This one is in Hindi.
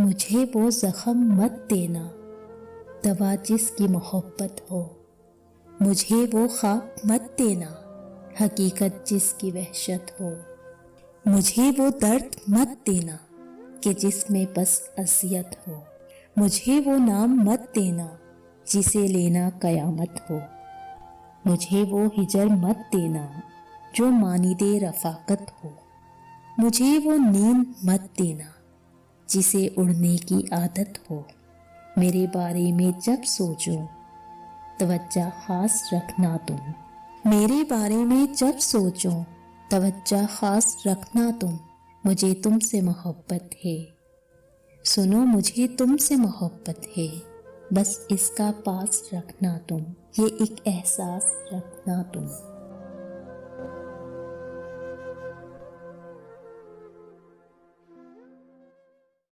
मुझे वो जख्म मत देना, दवा जिसकी मोहब्बत हो। मुझे वो ख्वाब मत देना, हकीकत जिसकी वहशत हो। मुझे वो दर्द मत देना कि जिसमें बस अज़ियत हो। मुझे वो नाम मत देना जिसे लेना कयामत हो। मुझे वो हिजर मत देना जो मानिदे रफ़ाकत हो। मुझे वो नींद मत देना जिसे उड़ने की आदत हो। मेरे बारे में जब सोचो तवज्जो खास रखना तुम। मेरे बारे में जब सोचो तवज्जो खास रखना तुम। मुझे तुमसे मोहब्बत है, सुनो मुझे तुमसे मोहब्बत है। बस इसका पास रखना तुम, ये एक एहसास रखना तुम।